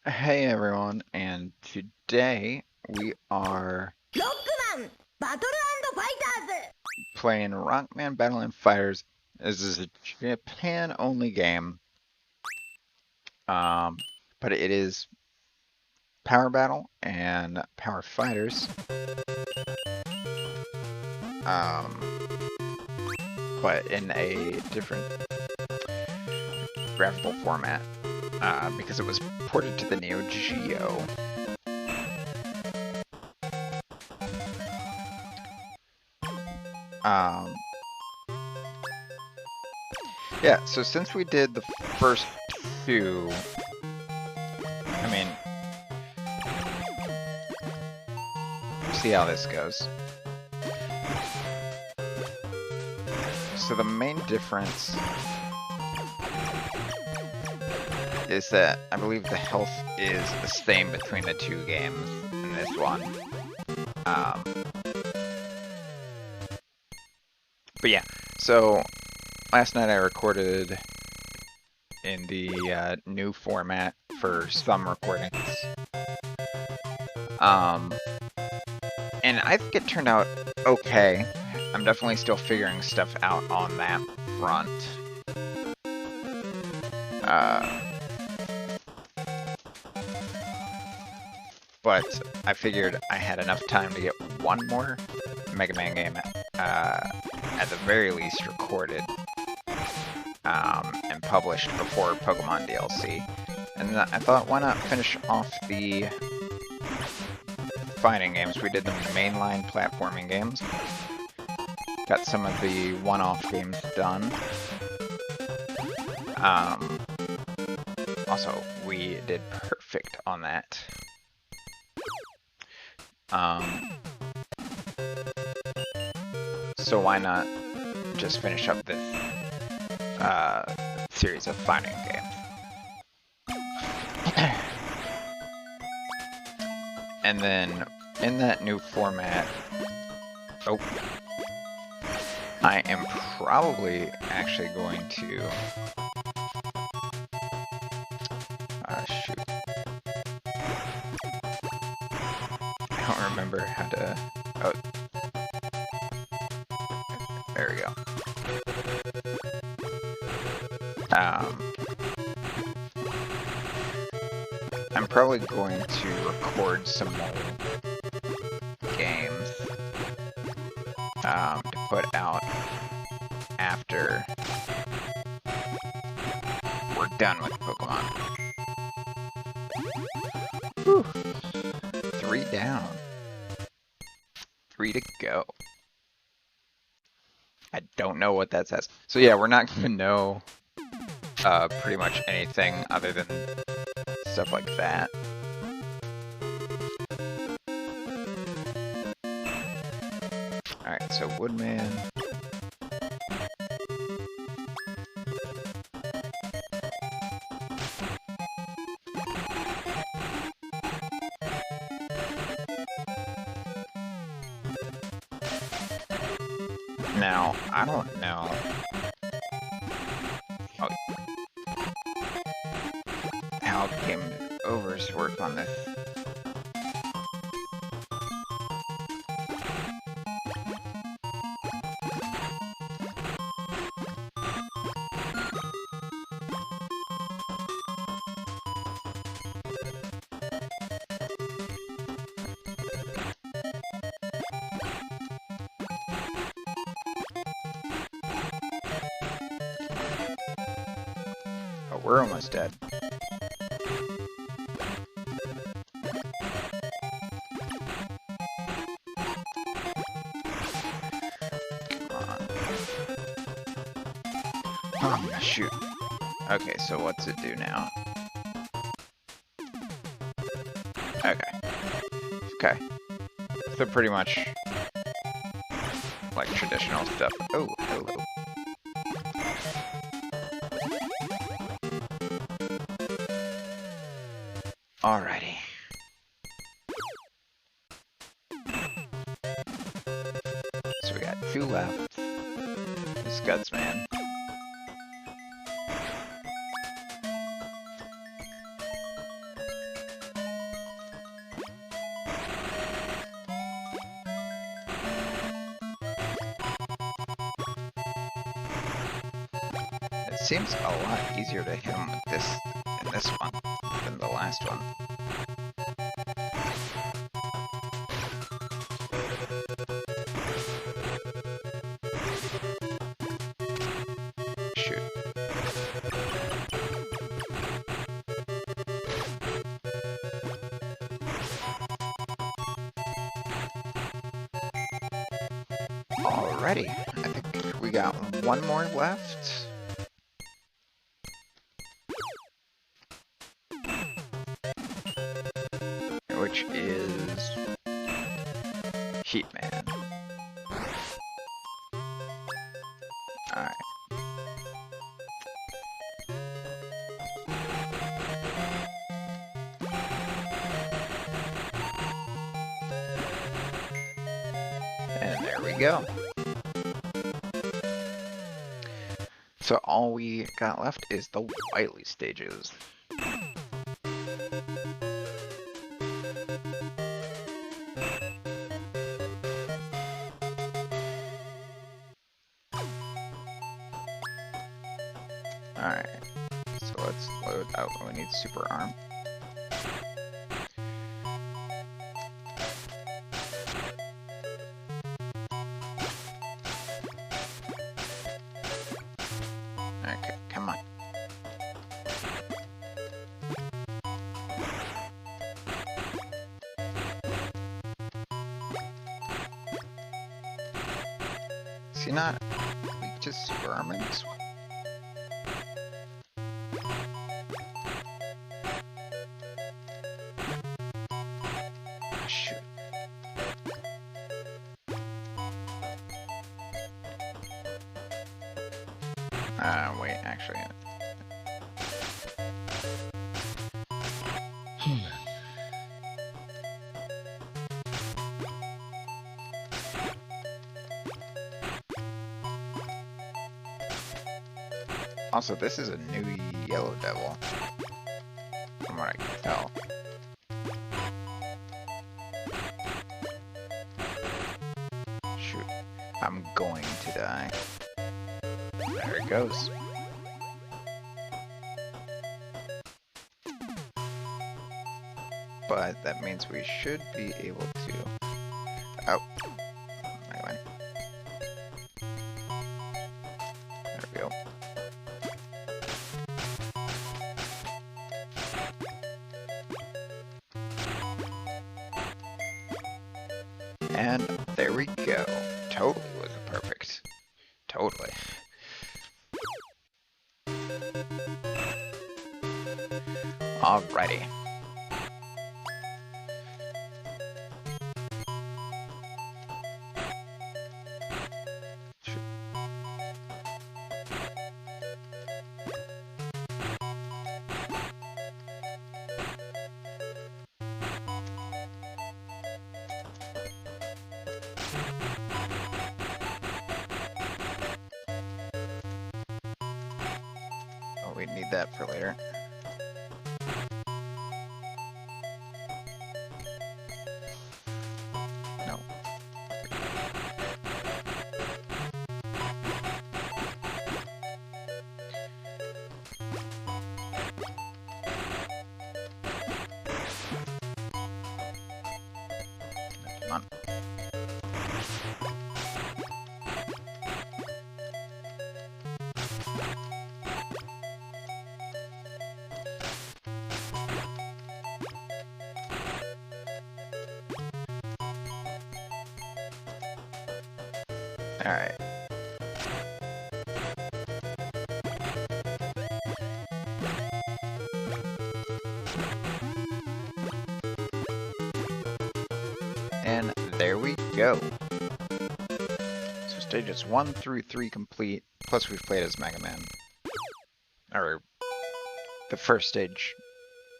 Hey everyone, and today we are ロックマンバトルファイターズ playing Rockman Battle and Fighters. This is a Japan-only game, um, but it is Power Battle and Power Fighters, um, but in a different graphical format because it was ported to the Neo Geo. Um, yeah, so since we did the first two, I mean, see how this goes. So the main difference is that I believe the health is the same between the two games in this one. But yeah, so last night I recorded in the new format for some recordings. And I think it turned out okay. I'm definitely still figuring stuff out on that front. But I figured I had enough time to get one more Mega Man game at the very least recorded and published before Pokemon DLC. And I thought, why not finish off the fighting games? We did the mainline platforming games. Got some of the one-off games done. Also, we did perfect on that. So why not just finish up this series of fighting games? And then in that new format, I am probably actually going to shoot. I don't remember how to. Oh, there we go. I'm probably going to record some more games to put out after we're done with Pokemon. Whew. 3 down. 3 to go. I don't know what that says. So yeah, we're not going to know pretty much anything other than stuff like that. Alright, so Woodman. Now, I don't know how game overs work on this. Oh, we're almost dead. Oh, shoot. Okay, so what's it do now? Okay. Okay. So pretty much like traditional stuff. Oh, hello. Alrighty. So we got 2 left. This Gutsman. seems a lot easier to hit him with this in this one than the last one. Shoot. Alrighty, I think we got one more left. Which is Heatman. Alright. And there we go. So all we got left is the Wily stages. Alright, so let's load out. We need Super Arm. Okay, come on. Is he not weak to Super Arm in this one? Shoot. Wait, actually. Also, this is a new Yellow Devil, from what I can tell. Shoot, I'm going to die. There it goes. But that means we should be able to... Oh, I went. There we go. And there we go. Totally was perfect. Totally. Alrighty. Oh, we need that for later. No. Come on. All right. And there we go. So stages 1 through 3 complete, plus we've played as Mega Man. Or the first stage,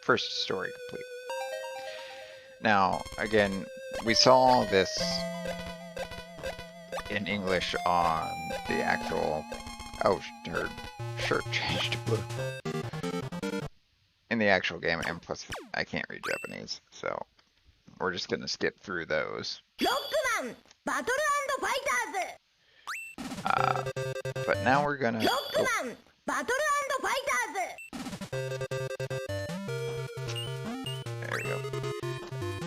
first story complete. Now, again, we saw this in English on the actual... Oh, her shirt changed to blue. In the actual game, and plus I can't read Japanese, so we're just gonna skip through those. Rockman, Battle and Fighters. But now we're gonna... Rockman, バトルファイターズ There we go.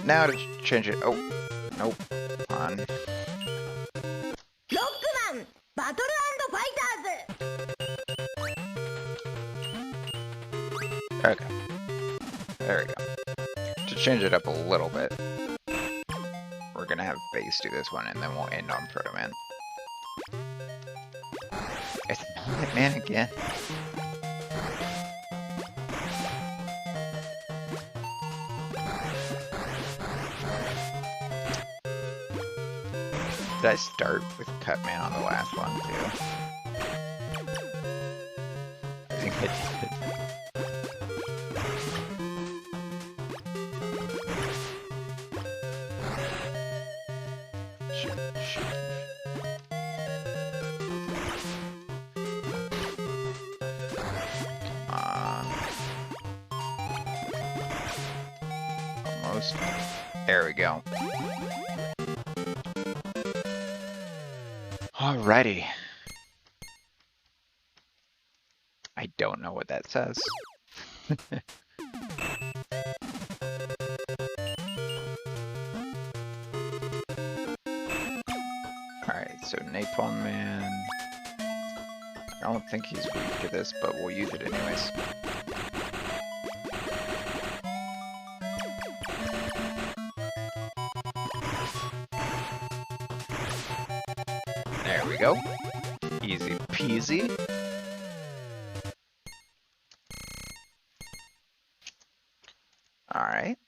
Now to change it. Oh, nope. On. ロックマンバトルファイターズ Okay. There we go. To change it up a little bit, we're gonna have Base do this one, and then we'll end on Proto Man. It's Magnet Man again. Did I start with Cutman on the last one too? I think I did. Shoot. Come on. Almost. There we go. Alrighty. I don't know what that says. Alright, so Napalm Man. I don't think he's weak to this, but we'll use it anyways. There we go. Easy peasy. Alright.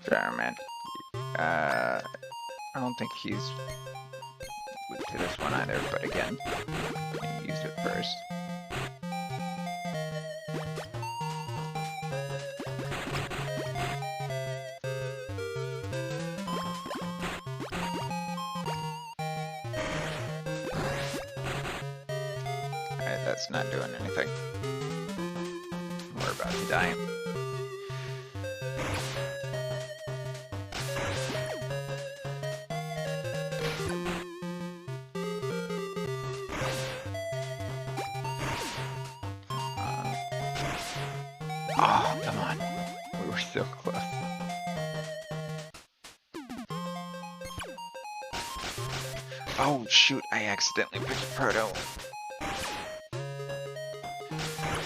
Fireman. I don't think he's weak to this one either, but again, use it first. Alright, that's not doing anything. We're about to die. Oh, come on. We were so close. Oh, shoot. I accidentally picked Proto.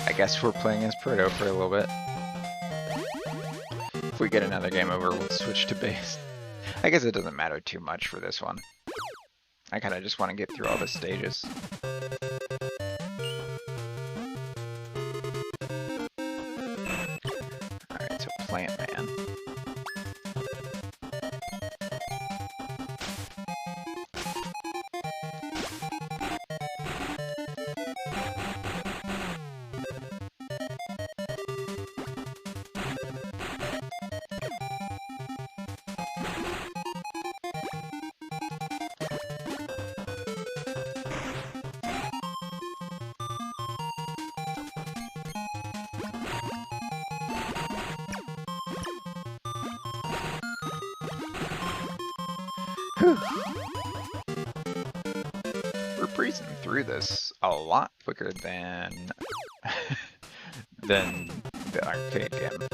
I guess we're playing as Proto for a little bit. If we get another game over, we'll switch to Base. I guess it doesn't matter too much for this one. I kind of just want to get through all the stages. Alright, so Plant Man. We're breezing through this a lot quicker than than the arcade game.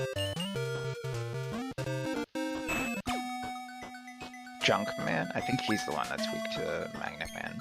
Junkman? I think he's the one that's weak to Magnet Man.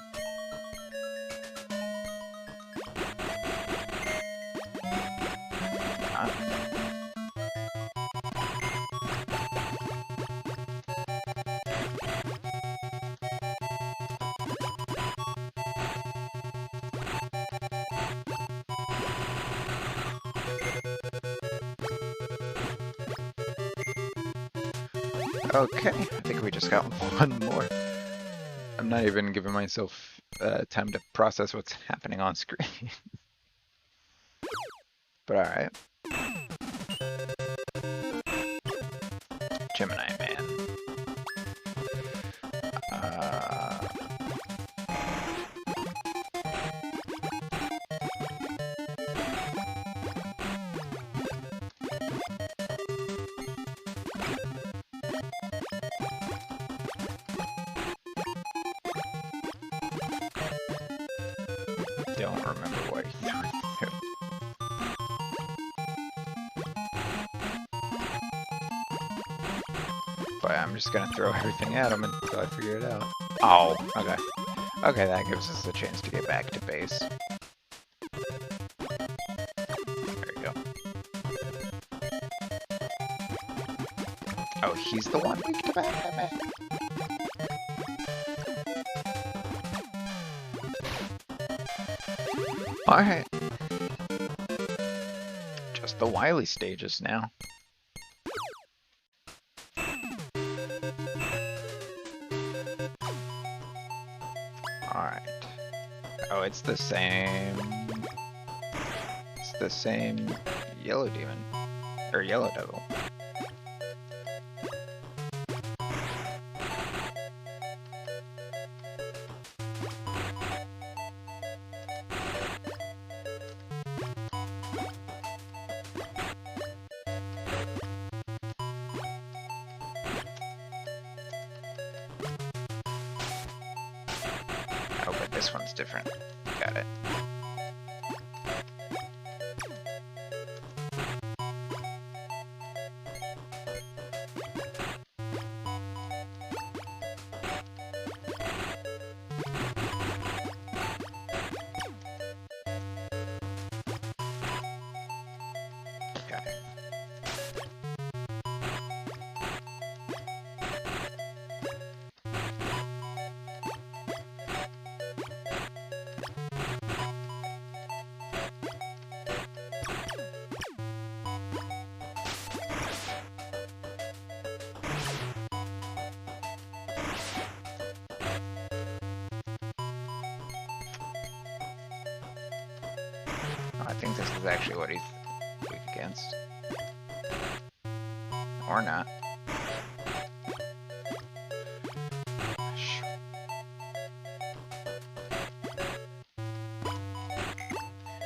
Okay, I think we just got one more. I'm not even giving myself time to process what's happening on screen. But alright. Gemini Man. I'm just gonna throw everything at him until I figure it out. Oh, okay. Okay, that gives us a chance to get back to base. There we go. Oh, he's the one weak to back. Alright. Just the Wily stages now. Alright. Oh, it's the same... It's the same Yellow Demon. Or Yellow Devil. Oh, but this one's different. Got it. Okay. I think this is actually what he's weak against. Or not.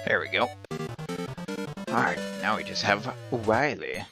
There we go. Alright, now we just have Wily.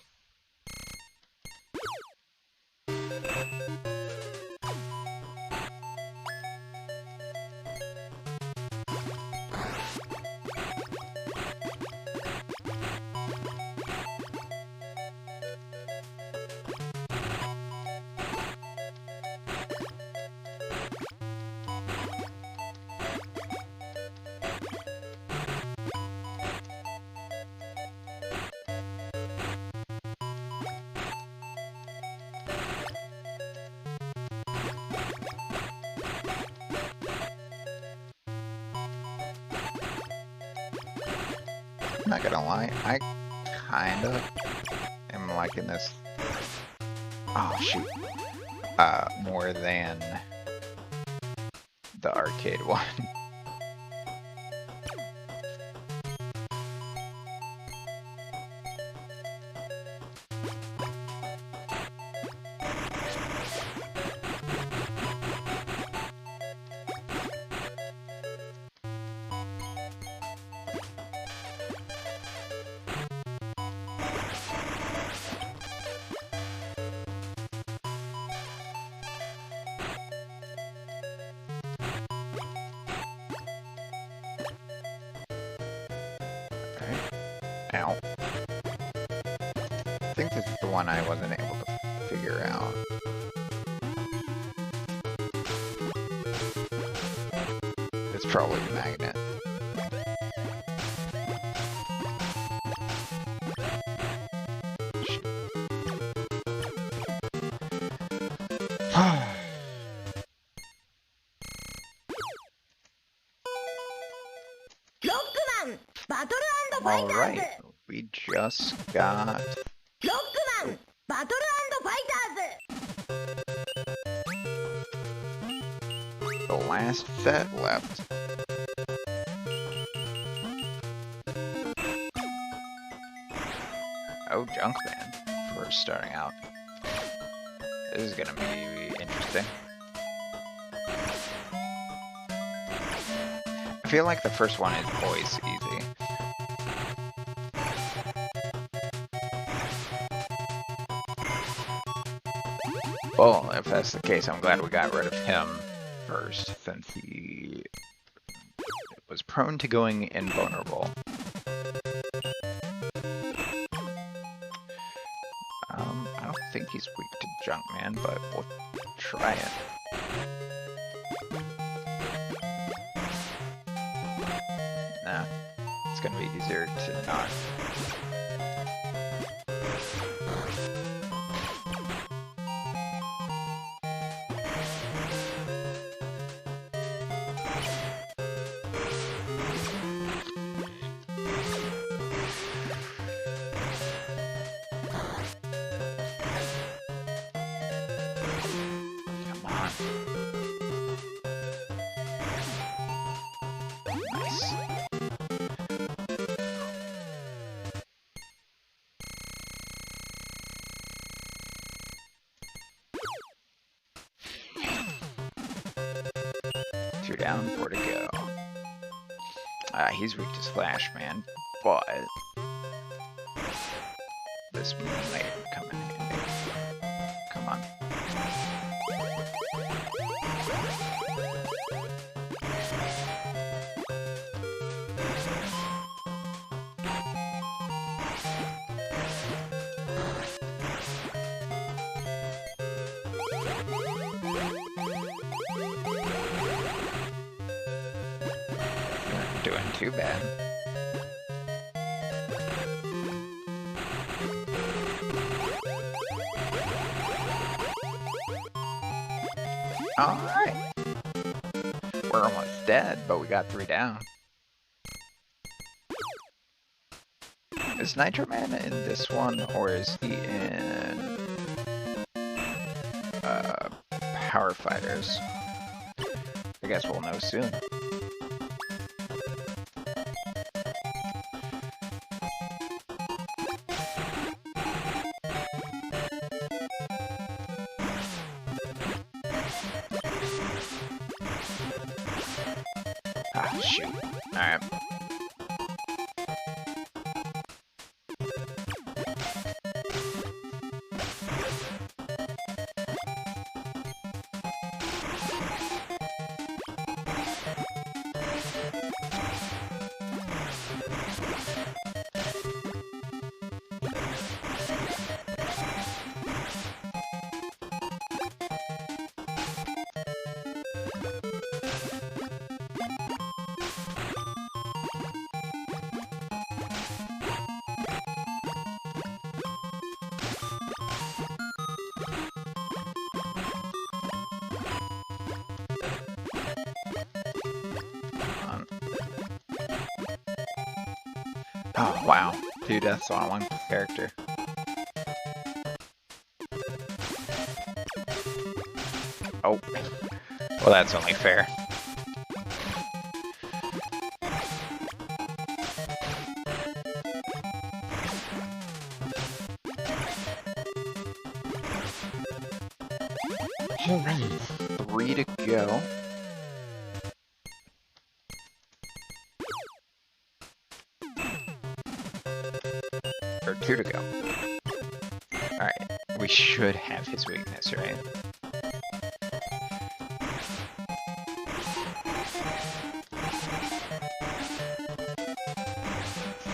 I'm not gonna lie, I kinda am liking this. Oh shoot. More than the arcade one. Ow. I think this is the one I wasn't able to figure out. It's probably the magnet. Rockman! Battle and Fighters! Alright, we just got... Rockman! Battle and Fighters! the last set left. Oh, Junkman, first starting out. This is gonna be interesting. I feel like the first one is always easy. Well, if that's the case, I'm glad we got rid of him first, since he was prone to going invulnerable. I don't think he's weak to Junkman, but we'll try it. Nah, it's gonna be easier to not. Come on. Nice. Two down, 4 to go. He's weak to Splash, man, but this might come in handy. Come on. Not doing too bad. Alright. We're almost dead, but we got 3 down. Is Nitro Man in this one, or is he in Power Fighters? I guess we'll know soon. Ah, shoot. Alright. Oh, wow. 2 deaths on 1 character. Oh. Well, that's only fair. Alright. 3 to go. Or 2 to go. Alright, we should have his weakness, right?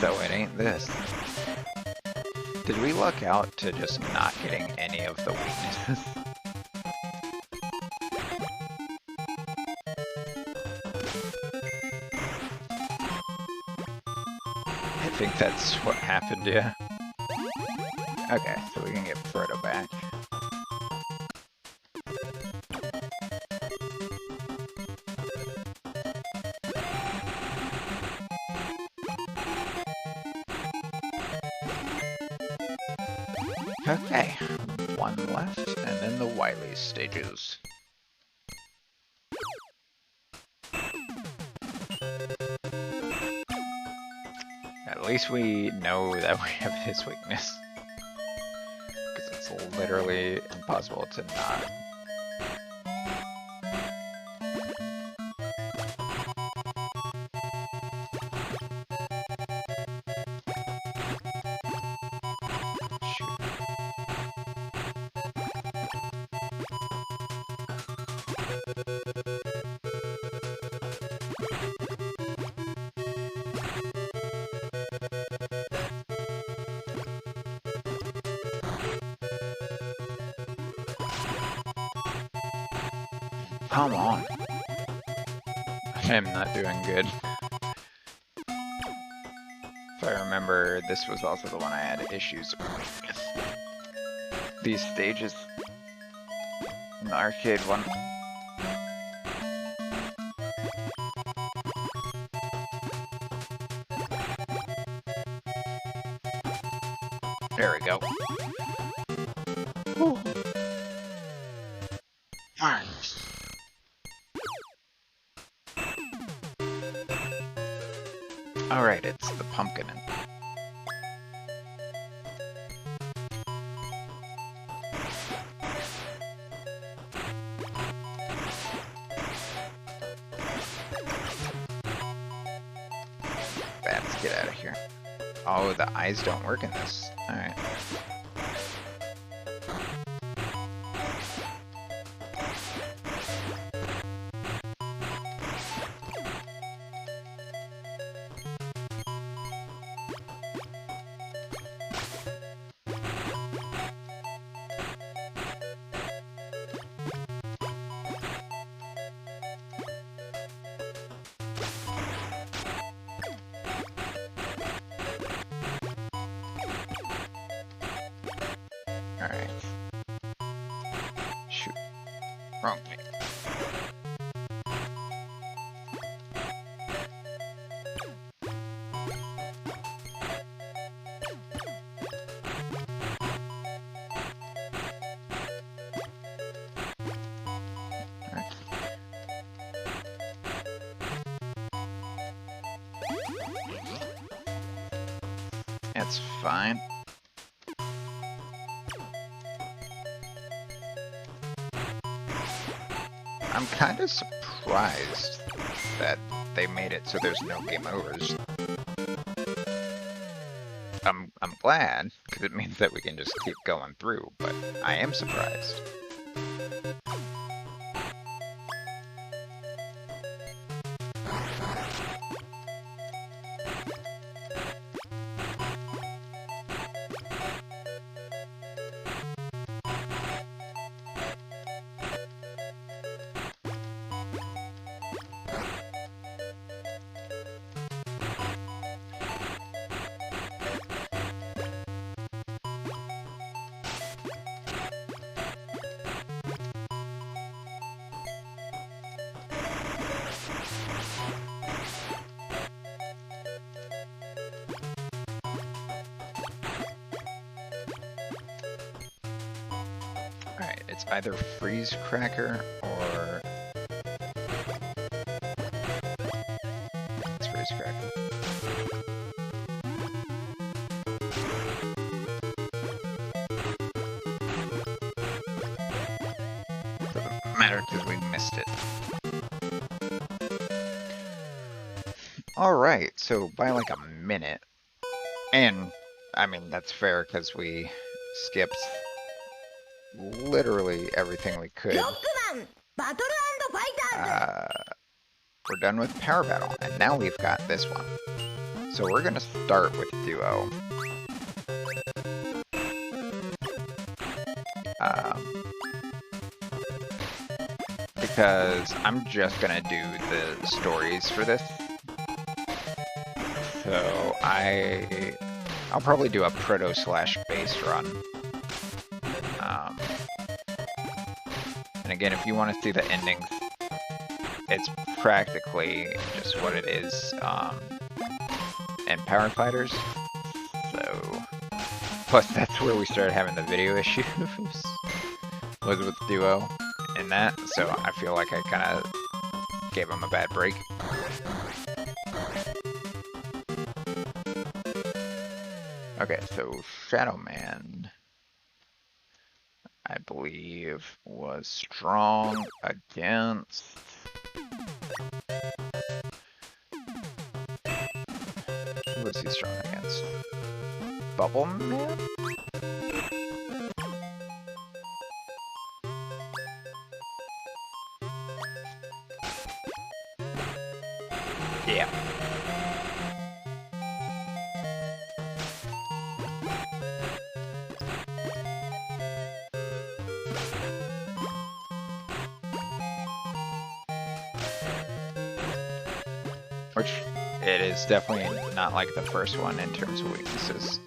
So it ain't this. Did we luck out to just not getting any of the weaknesses? I think that's what happened, yeah. Okay, so we can get Frodo back. Okay, 1 left, and then the Wily stages. At least we know that we have his weakness. Because it's literally impossible to not. Shoot. Come on. I'm not doing good. If I remember, this was also the one I had issues with. These stages. The arcade one. There we go. Nice. Alright, it's the pumpkin. Bats, get out of here. Oh, the eyes don't work in this. Alright. Alright. Shoot. Wrong thing. Alright. That's fine. I'm kind of surprised that they made it so there's no game overs. I'm glad, because it means that we can just keep going through, but I am surprised. Alright, it's either Freeze Cracker or... It's Freeze Cracker. Doesn't matter because we missed it. Alright, so by like a minute, and I mean that's fair because we skipped literally everything we could. ロックマンバトルファイターズ We're done with Power Battle, and now we've got this one. So we're gonna start with Duo. Because I'm just gonna do the stories for this. So I'll probably do a proto/base run. And again, if you want to see the endings, it's practically just what it is in Power Fighters. So, plus that's where we started having the video issues, was with Duo in that. So I feel like I kind of gave him a bad break. Okay, so Shadow Man, I believe, was strong against... Who was he strong against? Bubble Man? Yeah. Which, it is definitely not like the first one in terms of weaknesses.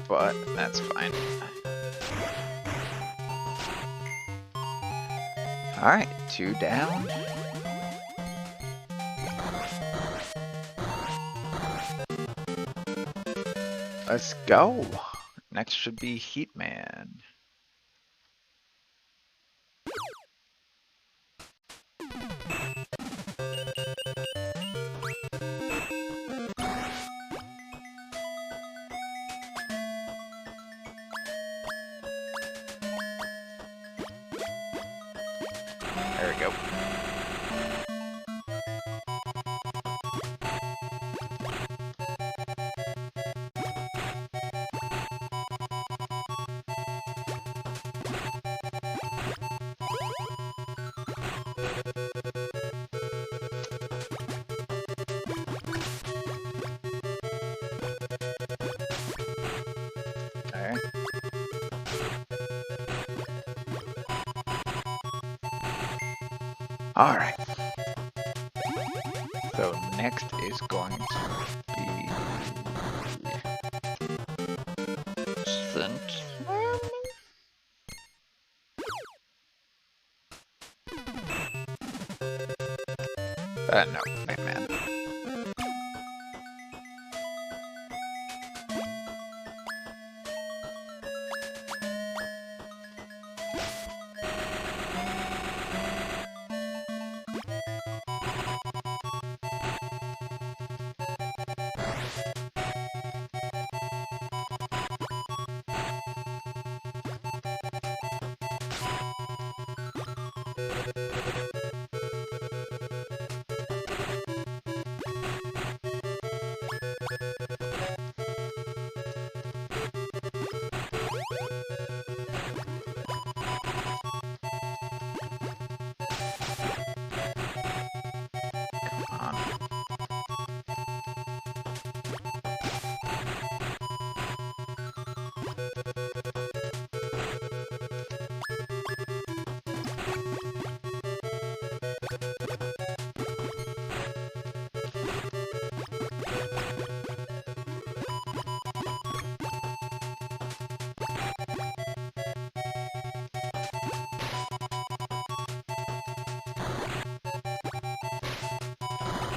But that's fine. Alright, 2 down. Let's go! Next should be Heatman. There we go. Alright. Alright. So next is going to be Scent. No, Batman.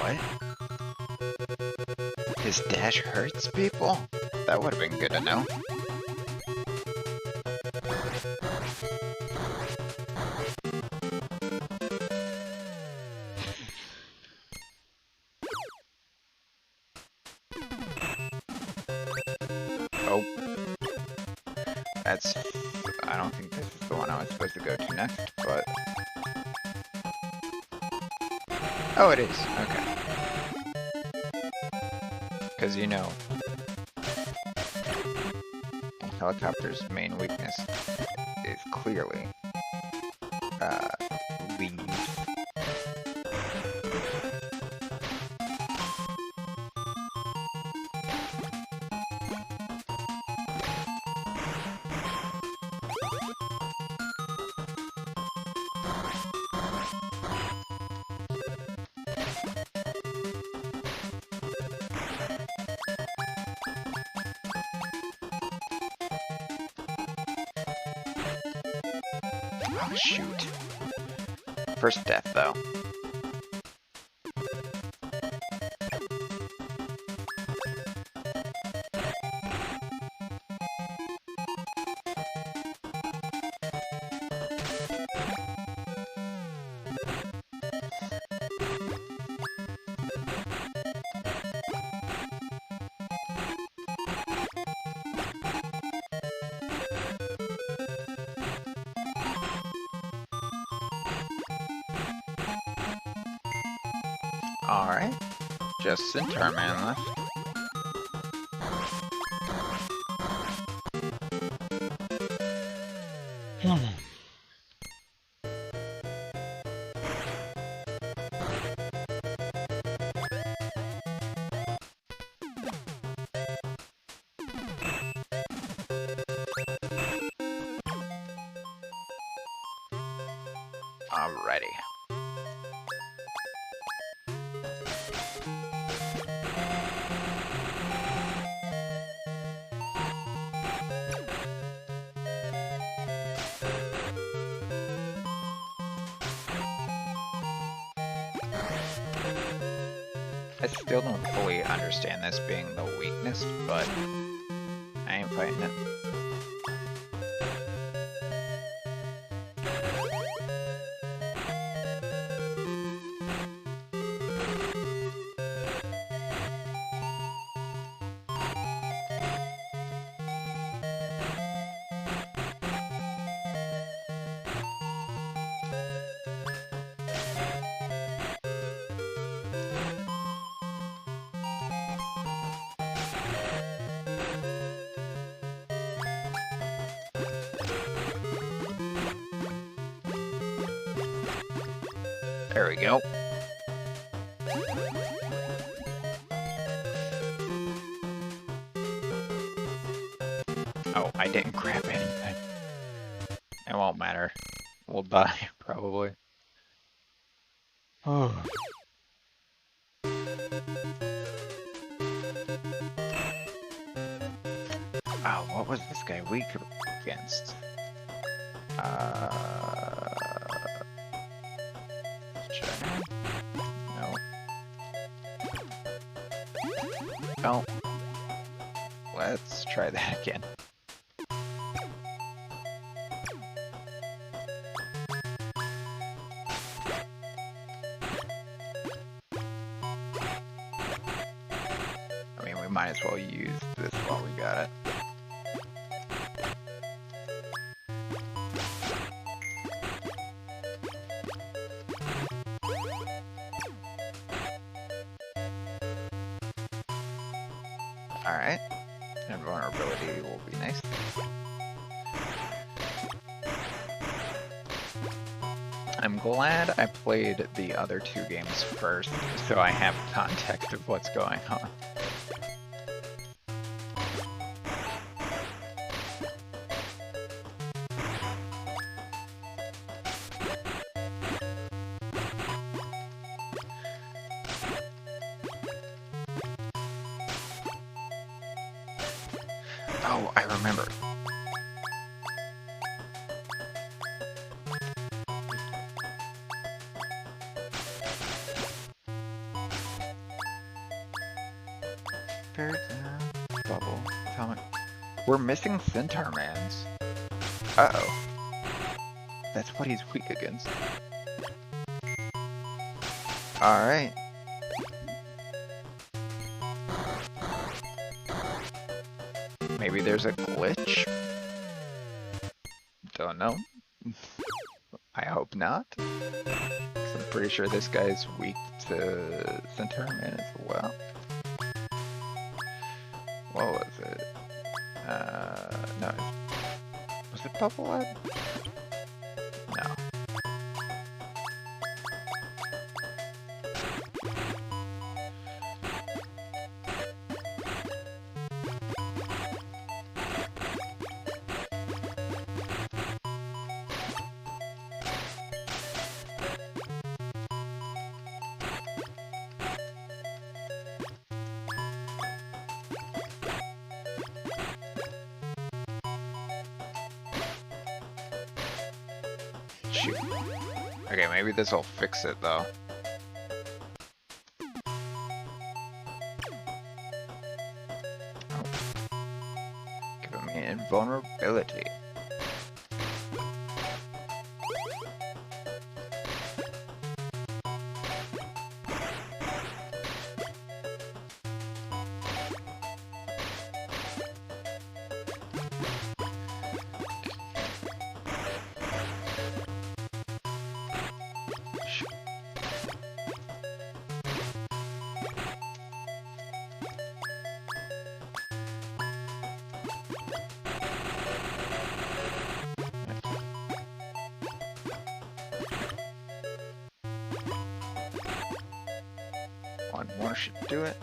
What? His dash hurts people? That would have been good to know. Oh. That's... I don't think this is the one I was supposed to go to next, but... Oh, it is. Okay. Because, you know, Helicopter's main weakness is clearly lead. Oh, shoot. First death, though. Alright. Just Centurman left. Alrighty. I still don't fully understand this being the weakness, but I ain't fighting it. There we go. Oh, I didn't grab anything. It won't matter. We'll die, probably. Oh. Oh, what was this guy weak against? No. No. Let's try that again. I mean, we might as well use this while we got it. Alright, invulnerability will be nice. I'm glad I played the other two games first, so I have context of what's going on. Oh, I remember. Bubble. Atomic. We're missing Centaur Mans. Uh-oh. That's what he's weak against. Alright. Maybe there's a glitch? Don't know. I hope not. 'Cause I'm pretty sure this guy's weak to Centaur Man as well. What was it? No. Was it Bubble Lab? No. Shoot. Okay, maybe this will fix it though. Oh. Give me invulnerability. One more should do it.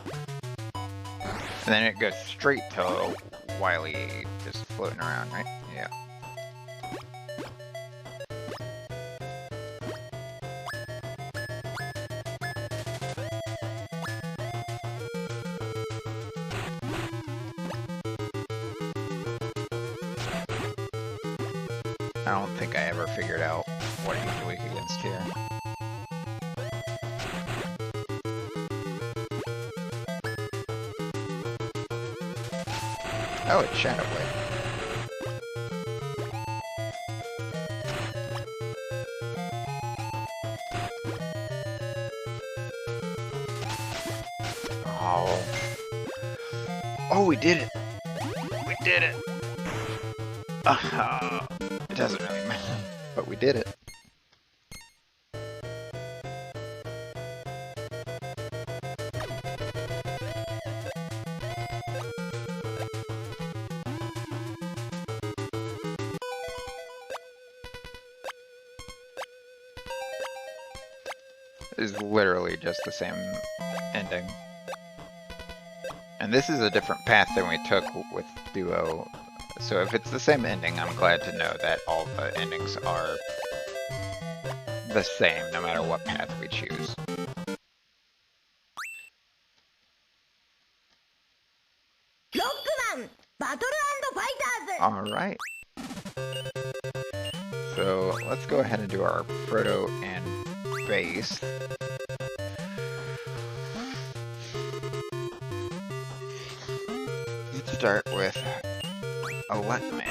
And then it goes straight to Wily just floating around, right? Yeah. I don't think I ever figured out what he's weak against here. Oh, it's Shadow Blade. Oh. Oh, we did it! We did it! It doesn't really matter, but we did it. Is literally just the same ending. And this is a different path than we took with Duo. So if it's the same ending, I'm glad to know that all the endings are the same, no matter what path we choose. Alright. So let's go ahead and do our Proto and Base. Let's start with Electman.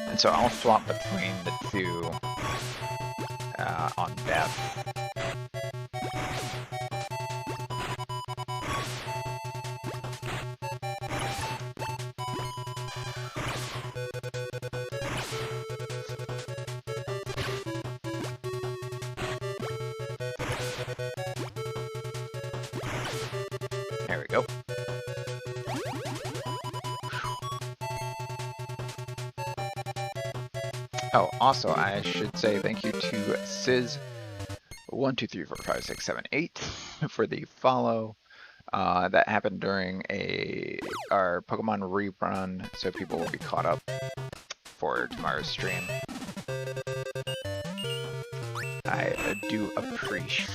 And so I'll swap between the two on death. There we go. Oh, also, I should say thank you to Sizz1234567 for the follow. That happened during our Pokemon rerun, so people will be caught up for tomorrow's stream. I do appreciate.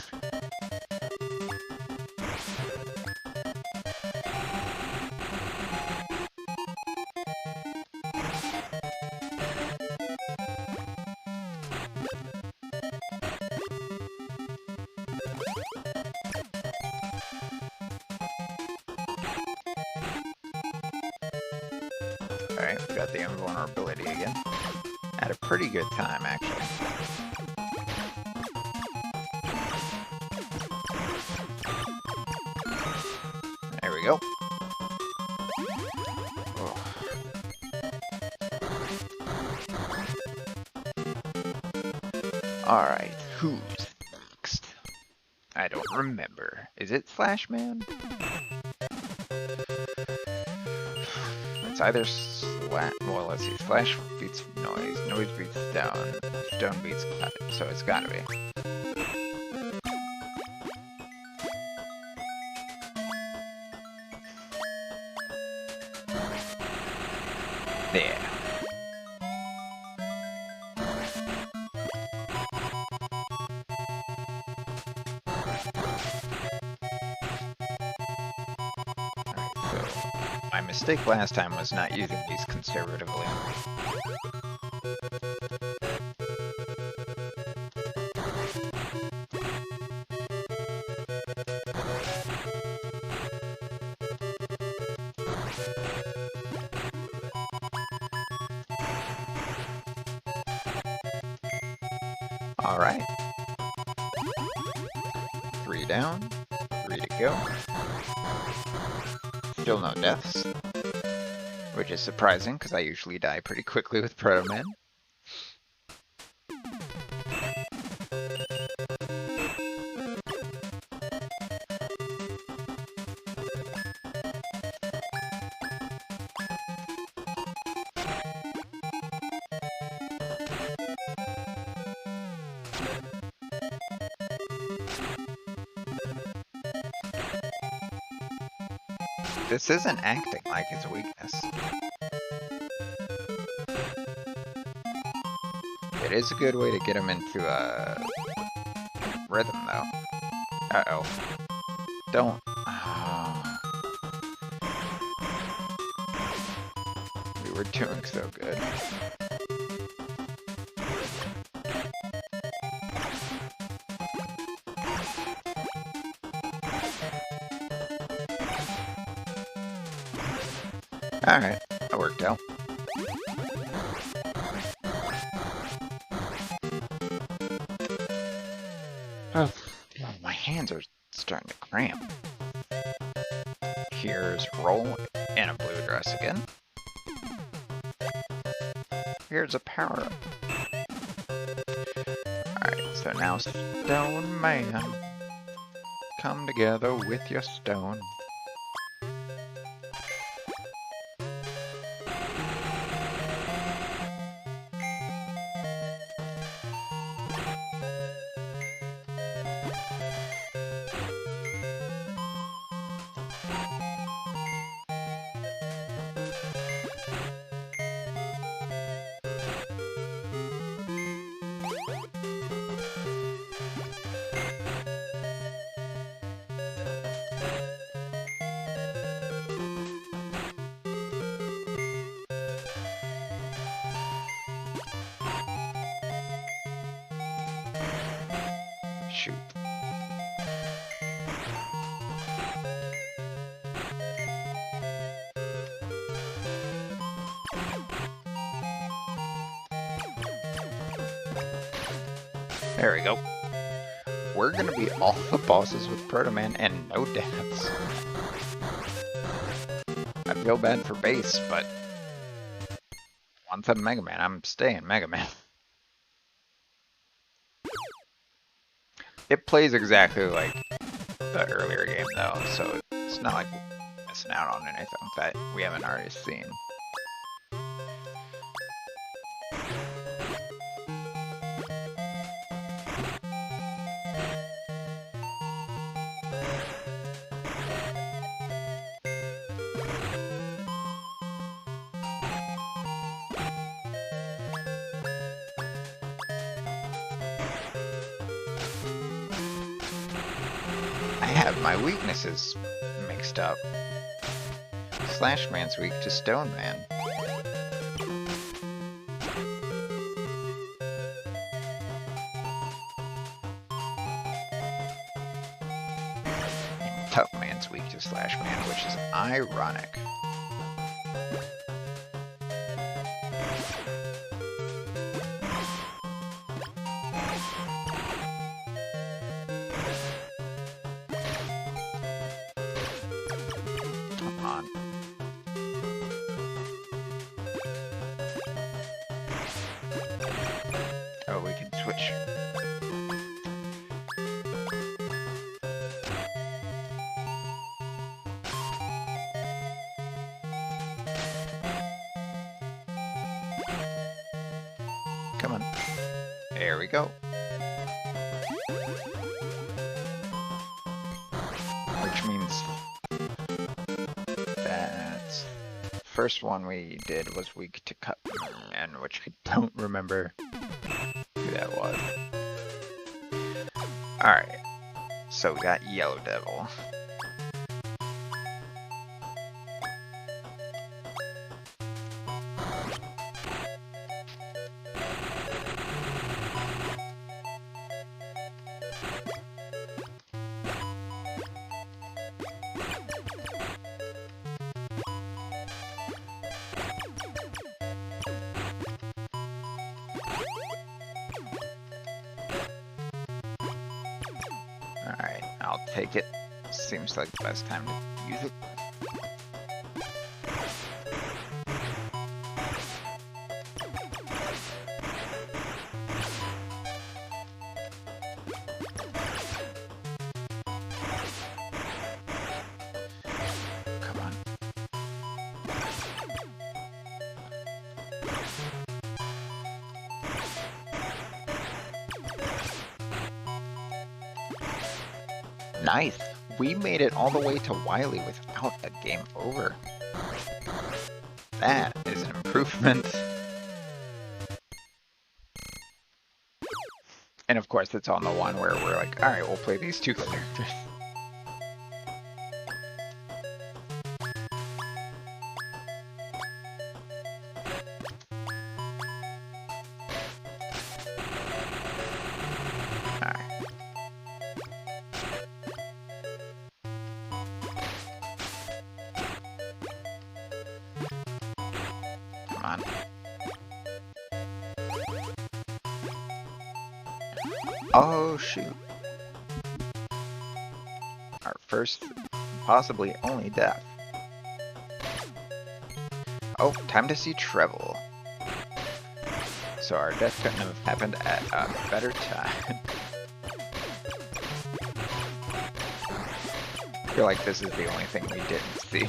Alright, we got the invulnerability again. At a pretty good time, actually. There we go. Oh. Alright, who's next? I don't remember. Is it Flashman? It's either well, let's see. Slash beats noise. Noise beats stone. Stone beats cut. So it's gotta be. There. My mistake last time was not using these conservatively. All right. 3 down, 3 to go. Still no deaths, which is surprising because I usually die pretty quickly with Proto Man. This isn't acting like it's a weakness. It is a good way to get him into rhythm, though. Uh-oh. Don't. We were doing so good. Alright, that worked out. Oh, my hands are starting to cramp. Here's roll in a blue dress again. Here's a power-up. Alright, so now Stone Man. Come together with your stone. Shoot. There we go. We're gonna beat all the bosses with Proto Man and no deaths. I feel bad for Base, but once I'm Mega Man, I'm staying Mega Man. It plays exactly like the earlier game though, so it's not like we're missing out on anything that we haven't already seen. I have my weaknesses mixed up. Slash Man's weak to Stone Man. And Tough Man's weak to Slash Man, which is ironic. Oh, we can switch. Come on. There we go. Which means that first one we did was weak to Cut Man, which I don't remember who that was. Alright, so we got Yellow Devil. Alright, I'll take it. Seems like the best time to use it. Come on. Nice! We made it all the way to Wily without a game over. That is an improvement. And of course, it's on the one where we're like, all right, we'll play these two characters. Oh, shoot. Our first, possibly only death. Oh, time to see Treble. So our death couldn't have happened at a better time. I feel like this is the only thing we didn't see.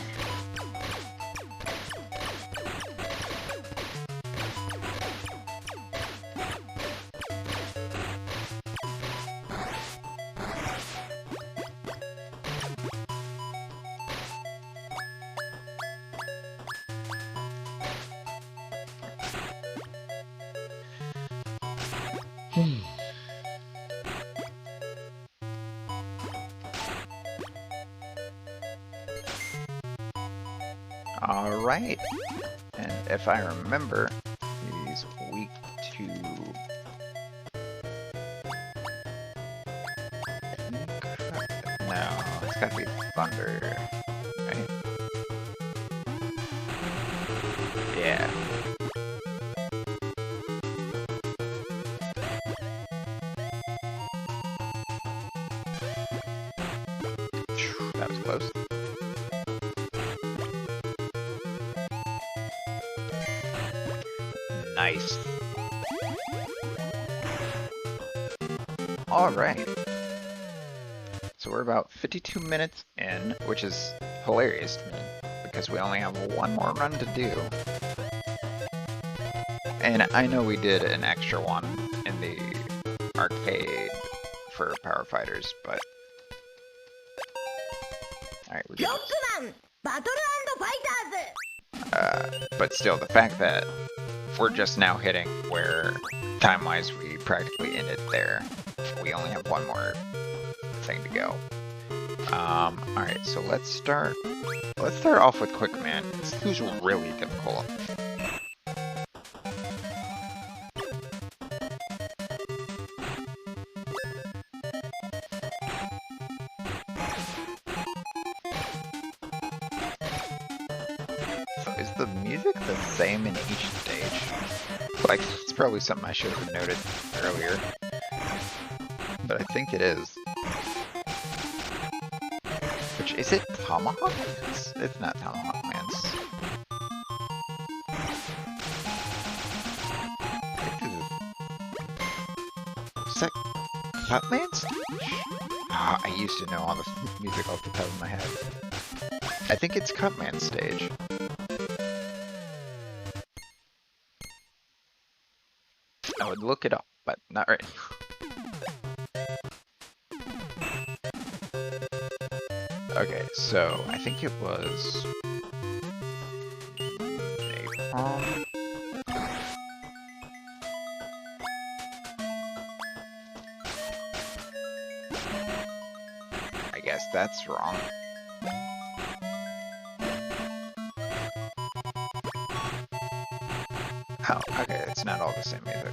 Alright, and if I remember, he's weak to... No, it's gotta be Thunder, right? Yeah. That was close. Nice. Alright. So we're about 52 minutes in, which is hilarious to me, because we only have one more run to do. And I know we did an extra one in the arcade for Power Fighters, but... Alright, we got but still, the fact that we're just now hitting where, time-wise, we practically ended there. We only have one more thing to go. Alright, so let's start off with Quick Man. This who's really difficult. So is the music the same in each stage? Like, it's probably something I should have noted earlier. But I think it is. Which, is it Tomahawk? It's not Tomahawk Man's. Is that Cutman's? Ah, I used to know all the music off the top of my head. I think it's Cutman's stage. I would look it up, but not right. Okay, so I think it was Napalm. I guess that's wrong. Oh, okay, it's not all the same music.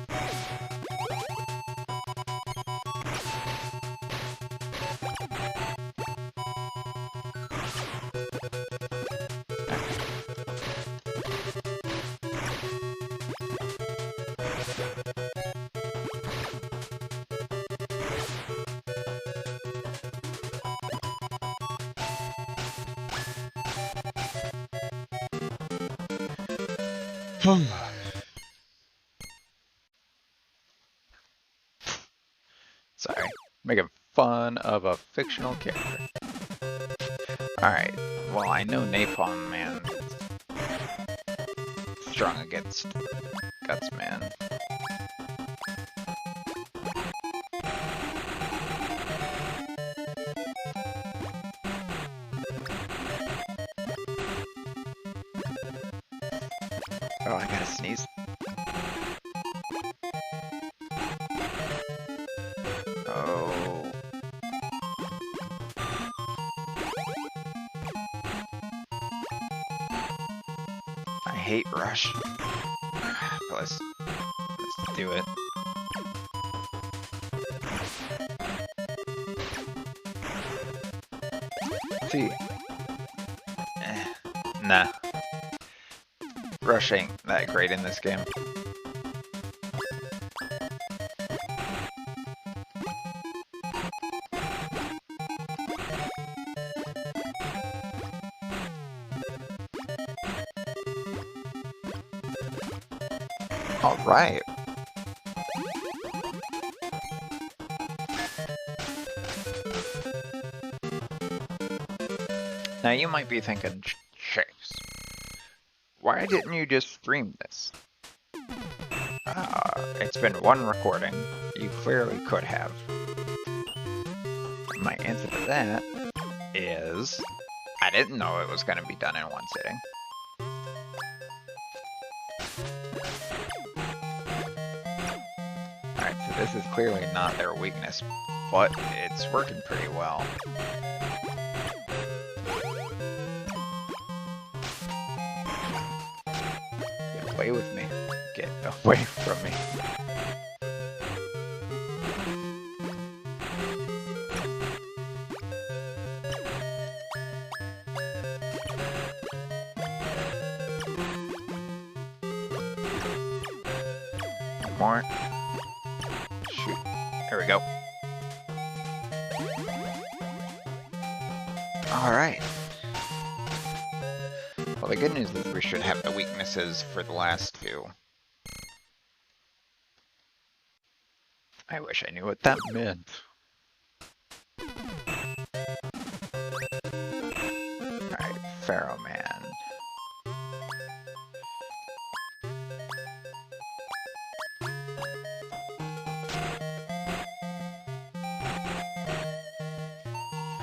Sorry, making fun of a fictional character. Alright, well I know Napalm Man strong against Guts Man. Oh, I gotta sneeze. hate Rush. But let's do it. See. Nah. Rush ain't that great in this game. All right. Now you might be thinking, Chase, why didn't you just stream this? It's been one recording. You clearly could have. My answer to that is, I didn't know it was going to be done in one sitting. Alright, so this is clearly not their weakness, but it's working pretty well. Get away with me. Get away from me. More. Shoot. There we go. Alright. Well, the good news is we should have the weaknesses for the last two. I wish I knew what that meant. Alright, Pharaoh Man.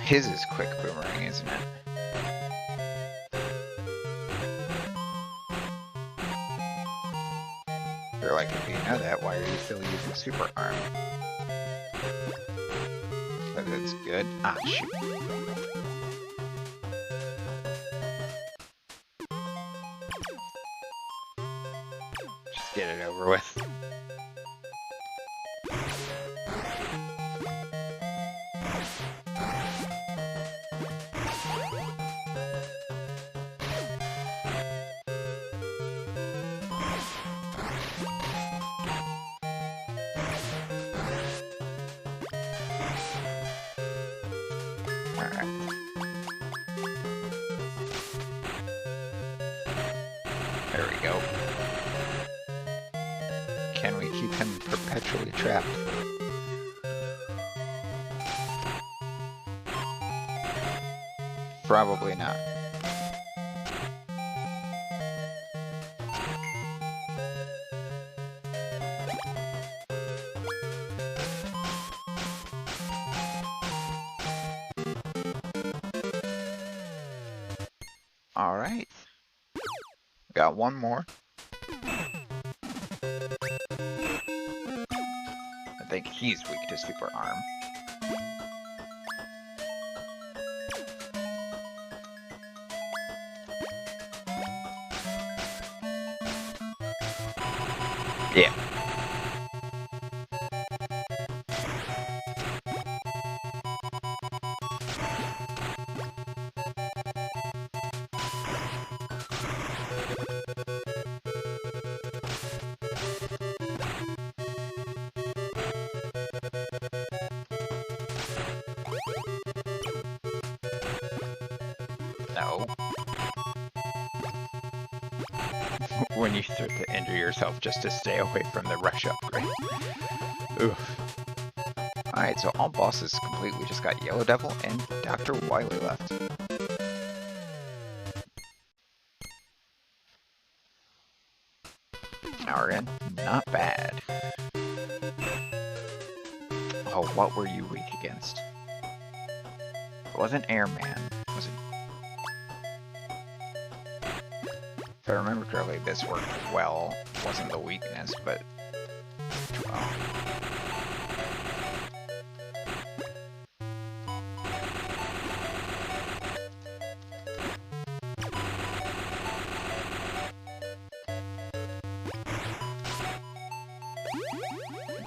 His is quick boomerang, isn't it? You're like, if you know that, why are you still using Super Arm? But it's good. Ah, shoot. Just get it over with. There we go. Can we keep him perpetually trapped? Probably not. All right. Got one more. I think he's weak to Super Arm. Yeah. No. When you start to injure yourself just to stay away from the rush upgrade. Oof. Alright, so all bosses complete. We just got Yellow Devil and Dr. Wily left. Now we're in. Not bad. Oh, what were you weak against? It wasn't Airman, was it? If I remember correctly, this worked well. It wasn't the weakness, but... well.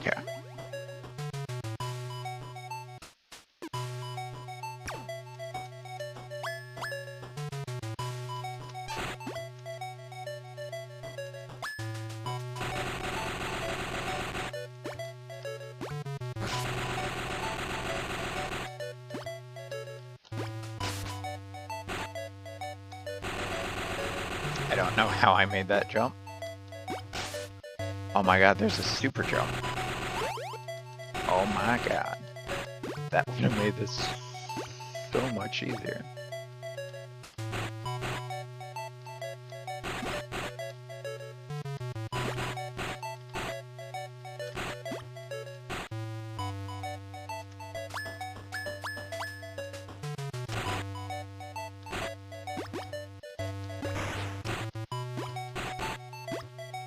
Okay. I don't know how I made that jump. Oh my god, there's a super jump. Oh my god. That would have made this so much easier.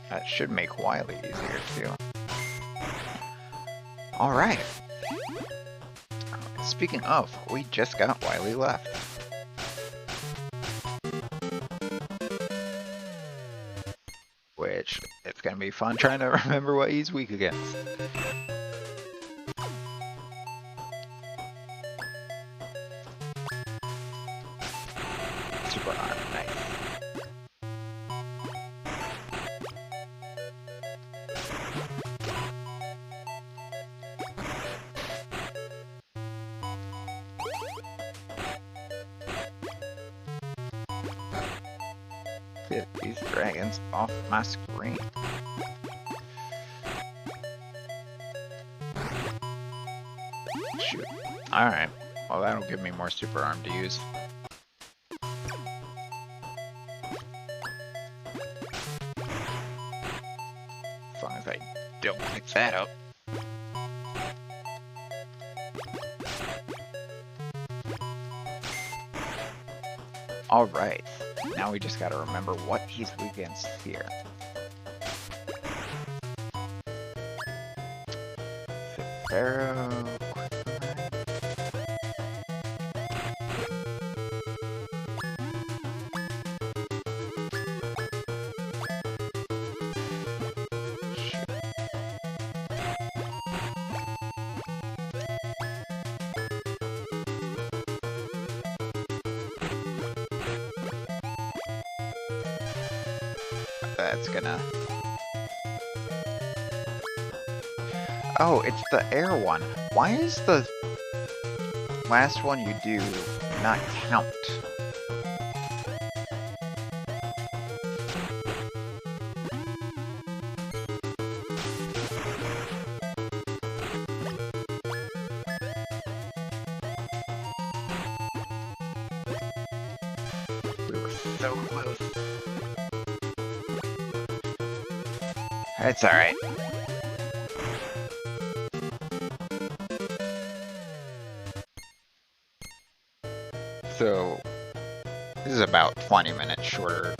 That should make Wily easier too. Alright. Speaking of, we just got Wily left. Which, it's gonna be fun trying to remember what he's weak against. Super arm, nice. Get these dragons off my screen. Shoot. Alright. Well, that'll give me more super arm to use. As long as I don't pick that up. Alright. Now we just gotta remember what he's weak against here. Pharaoh. That's gonna... Oh, it's the air one. Why is the last one you do not count? We were so close. It's alright. So, this is about 20 minutes shorter.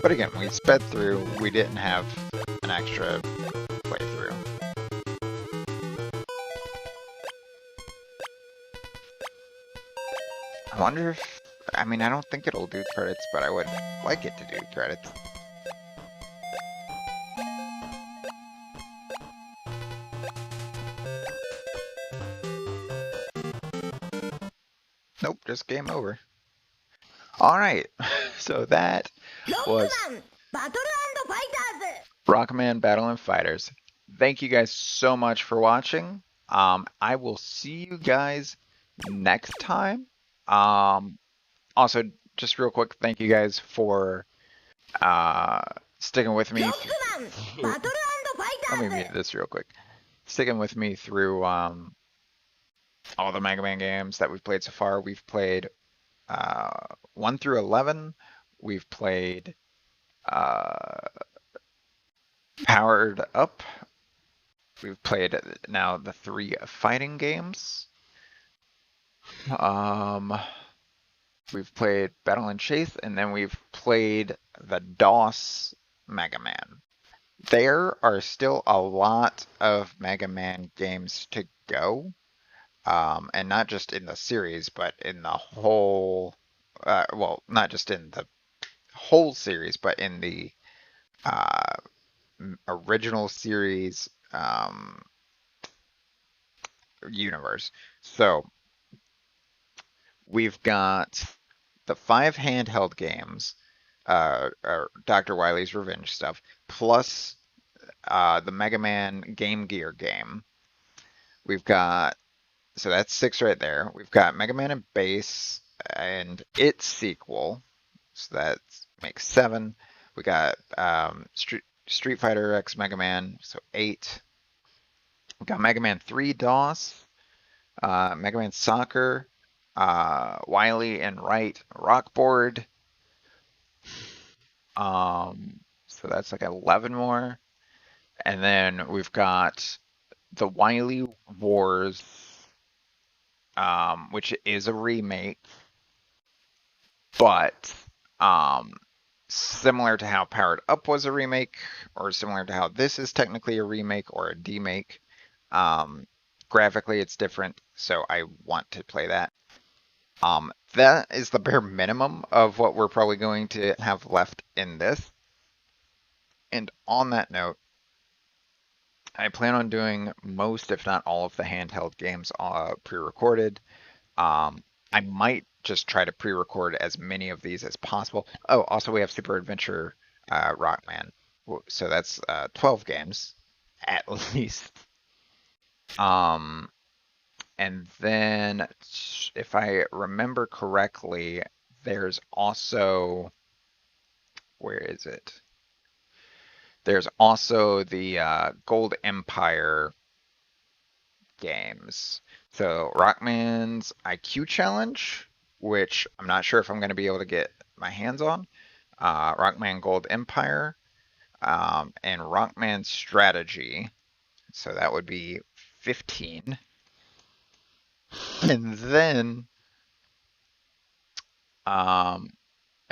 But again, we sped through, we didn't have an extra playthrough. I wonder if... I mean, I don't think it'll do credits, but I would like it to do credits. Nope, just game over. Alright, so that was Rockman Battle and Fighters. Thank you guys so much for watching. I will see you guys next time. Also, just real quick, thank you guys for sticking with me. Let me read this real quick. Sticking with me through all the Mega Man games that we've played so far. We've played 1 through 11. We've played Powered Up. We've played now the 3 fighting games. We've played Battle and Chase, and then we've played the DOS Mega Man. There are still a lot of Mega Man games to go. And not just in the series, but in the whole, well, not just in the whole series, but in the original series universe. So we've got the 5 handheld games, Dr. Wily's Revenge stuff, plus the Mega Man Game Gear game. We've got, so that's 6 right there. We've got Mega Man and Base and its sequel, so that makes 7. We got Street Fighter X Mega Man, so 8. We got Mega Man 3 DOS, Mega Man Soccer, Wily and Wright Rockboard. So that's like 11 more. And then we've got the Wily Wars, which is a remake, but similar to how Powered Up was a remake, or similar to how this is technically a remake or a demake. Graphically, it's different, so I want to play that. That is the bare minimum of what we're probably going to have left in this. And on that note, I plan on doing most, if not all, of the handheld games pre-recorded. I might just try to pre-record as many of these as possible. Oh, also we have Super Adventure Rockman. So that's 12 games, at least. And then, if I remember correctly, there's also, where is it? There's also the Gold Empire games. So Rockman's IQ Challenge, which I'm not sure if I'm going to be able to get my hands on. Rockman Gold Empire, and Rockman Strategy. So that would be 15. And then, and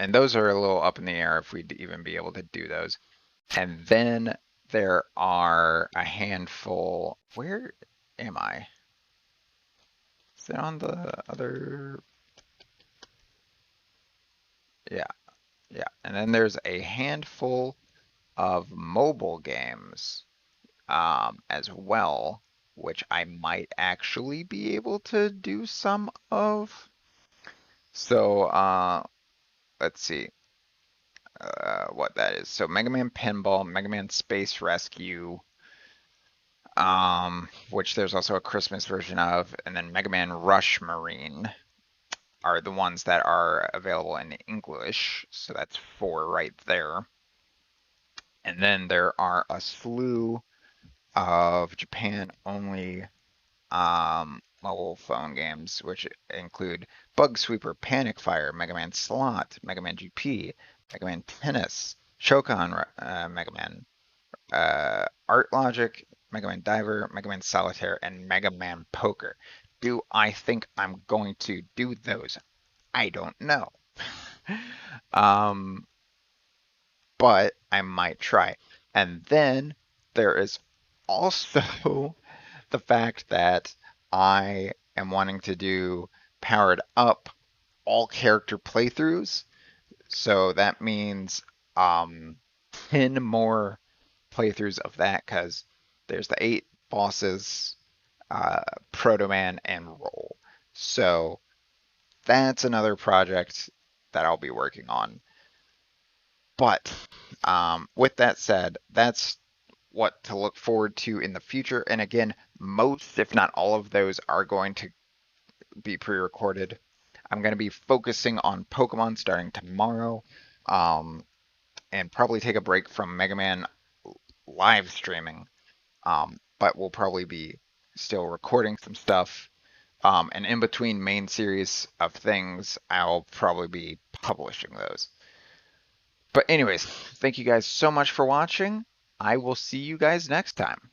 those are a little up in the air if we'd even be able to do those. And then there are a handful. Where am I? Is it on the other? Yeah, yeah. And then there's a handful of mobile games as well, which I might actually be able to do some of. So let's see what that is. So Mega Man Pinball, Mega Man Space Rescue, which there's also a Christmas version of, and then Mega Man Rush Marine are the ones that are available in English. So that's 4 right there. And then there are a slew of Japan-only mobile phone games, which include Bug Sweeper, Panic Fire, Mega Man Slot, Mega Man GP, Mega Man Tennis, Shokan Mega Man, Art Logic, Mega Man Diver, Mega Man Solitaire, and Mega Man Poker. Do I think I'm going to do those? I don't know. But I might try. And then there is also the fact that I am wanting to do Powered Up all character playthroughs. So that means 10 more playthroughs of that, because there's the 8 bosses, Proto Man, and Roll. So that's another project that I'll be working on. But with that said, that's what to look forward to in the future. And again, most, if not all of those are going to be pre-recorded. I'm going to be focusing on Pokemon starting tomorrow, and probably take a break from Mega Man live streaming. But we'll probably be still recording some stuff. And in between main series of things, I'll probably be publishing those. But anyways, thank you guys so much for watching. I will see you guys next time.